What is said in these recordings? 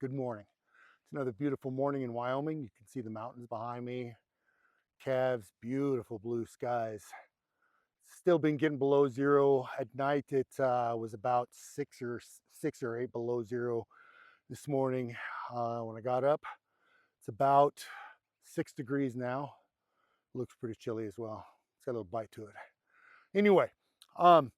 Good morning. It's another beautiful morning in Wyoming. You can see the mountains behind me. Calves, beautiful blue skies. Still been getting below zero at night. It was about six or eight below zero this morning when I got up. It's about 6 degrees now. Looks pretty chilly as well. It's got a little bite to it. Anyway, I'd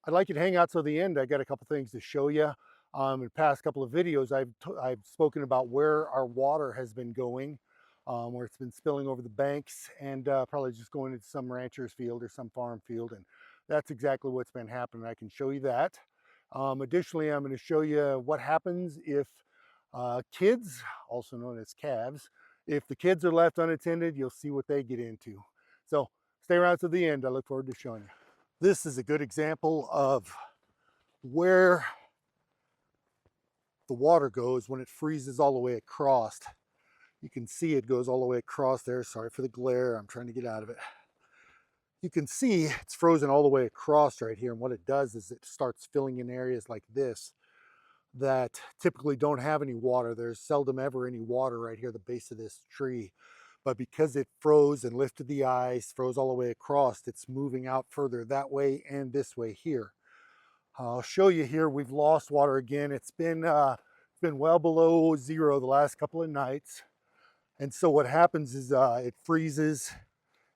like you to hang out till the end. I got a couple things to show you. In the past couple of videos, I've spoken about where our water has been going, where it's been spilling over the banks and probably just going into some rancher's field or some farm field. And that's exactly what's been happening. I can show you that. Additionally, I'm going to show you what happens if kids, also known as calves, if the kids are left unattended, you'll see what they get into. So stay around to the end. I look forward to showing you. This is a good example of where the water goes when it freezes all the way across. You can see it goes all the way across there. Sorry for the glare. I'm trying to get out of it. You can see it's frozen all the way across right here. And what it does is it starts filling in areas like this that typically don't have any water. There's seldom ever any water right here at the base of this tree. But because it froze and lifted the ice, froze all the way across, it's moving out further that way and this way here. I'll show you here, we've lost water again. It's been well below zero the last couple of nights. And so what happens is it freezes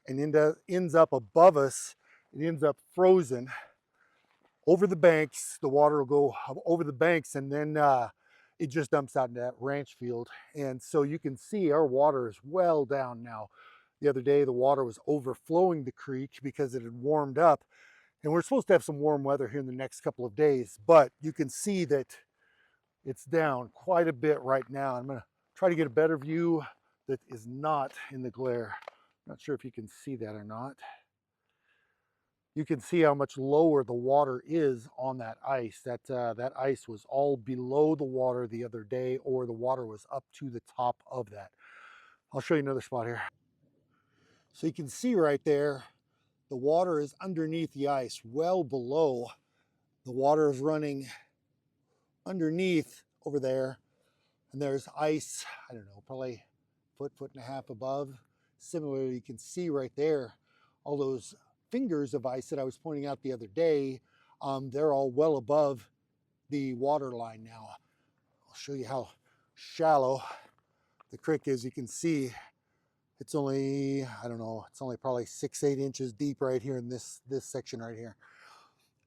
and ends up above us. It ends up frozen over the banks. The water will go over the banks and then it just dumps out into that ranch field. And so you can see our water is well down now. The other day, the water was overflowing the creek because it had warmed up. And we're supposed to have some warm weather here in the next couple of days, but you can see that it's down quite a bit right now. I'm gonna try to get a better view that is not in the glare. Not sure if you can see that or not. You can see how much lower the water is on that ice. That ice was all below the water the other day, or the water was up to the top of that. I'll show you another spot here. So you can see right there, the water is underneath the ice, well below. The water is running underneath over there, and there's ice, I don't know, probably foot and a half above. Similarly, you can see right there, all those fingers of ice that I was pointing out the other day, they're all well above the water line now. I'll show you how shallow the creek is. You can see it's only, I don't know, it's only probably 6-8 inches deep right here in this section right here.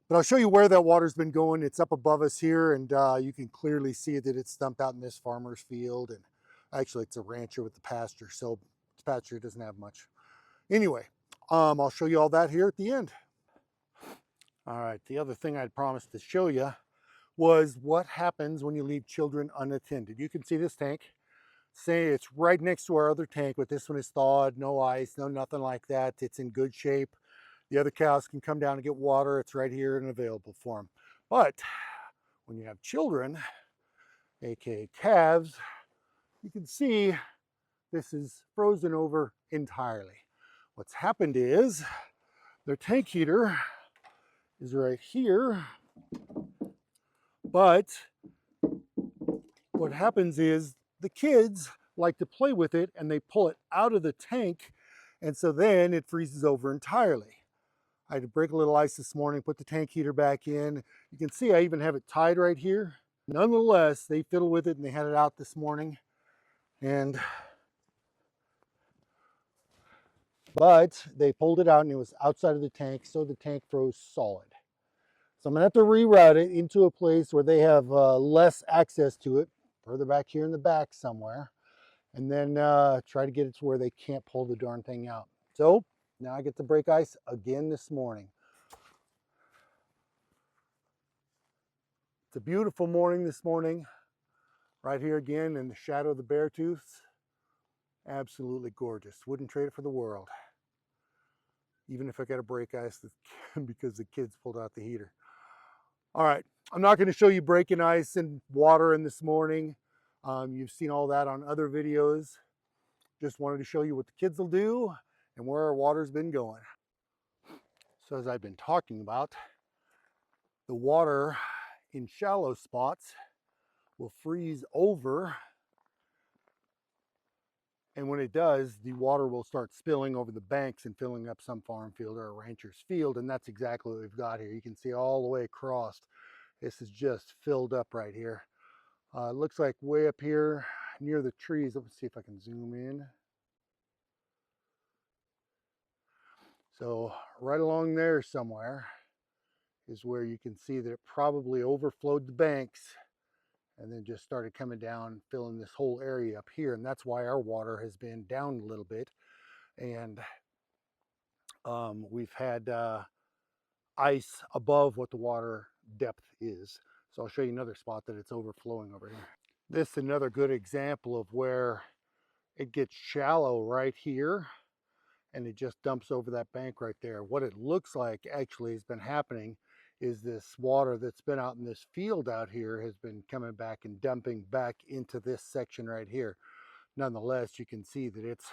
But I'll show you where that water's been going. It's up above us here, and you can clearly see that it's dumped out in this farmer's field. And actually, it's a rancher with the pasture, so the pasture doesn't have much. Anyway, I'll show you all that here at the end. All right, the other thing I'd promised to show you was what happens when you leave children unattended. You can see this tank. Say it's right next to our other tank, but this one is thawed, no ice, no nothing like that. It's in good shape. The other cows can come down and get water. It's right here and available for them. But when you have children, aka calves, you can see this is frozen over entirely. What's happened is their tank heater is right here, but what happens is the kids like to play with it and they pull it out of the tank, and so then it freezes over entirely. I had to break a little ice this morning, put the tank heater back in. You can see I even have it tied right here. Nonetheless, they fiddled with it and they had it out this morning. But they pulled it out and it was outside of the tank, so the tank froze solid. So I'm gonna have to reroute it into a place where they have less access to it, further back here in the back somewhere, and then try to get it to where they can't pull the darn thing out. So now I get to break ice again this morning. It's a beautiful morning this morning, right here again in the shadow of the Beartooths. Absolutely gorgeous. Wouldn't trade it for the world. Even if I got to break ice because the kids pulled out the heater. All right, I'm not going to show you breaking ice and water in this morning. You've seen all that on other videos. Just wanted to show you what the kids will do and where our water's been going. So as I've been talking about, the water in shallow spots will freeze over. And when it does, the water will start spilling over the banks and filling up some farm field or a rancher's field. And that's exactly what we've got here. You can see all the way across. This is just filled up right here. It looks like way up here near the trees. Let's see if I can zoom in. So right along there somewhere is where you can see that it probably overflowed the banks and then just started coming down, filling this whole area up here. And that's why our water has been down a little bit. And we've had ice above what the water depth is. So I'll show you another spot that it's overflowing over here. This is another good example of where it gets shallow right here and it just dumps over that bank right there. What it looks like actually has been happening is this water that's been out in this field out here has been coming back and dumping back into this section right here. Nonetheless, you can see that it's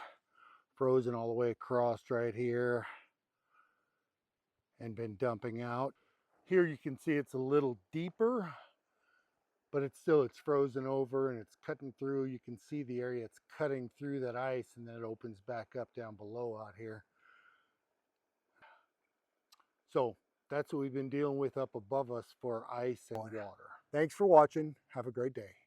frozen all the way across right here and been dumping out. Here you can see it's a little deeper, but it's frozen over and it's cutting through. You can see the area it's cutting through that ice, and then it opens back up down below out here. So that's what we've been dealing with up above us for ice and water. Thanks for watching. Have a great day.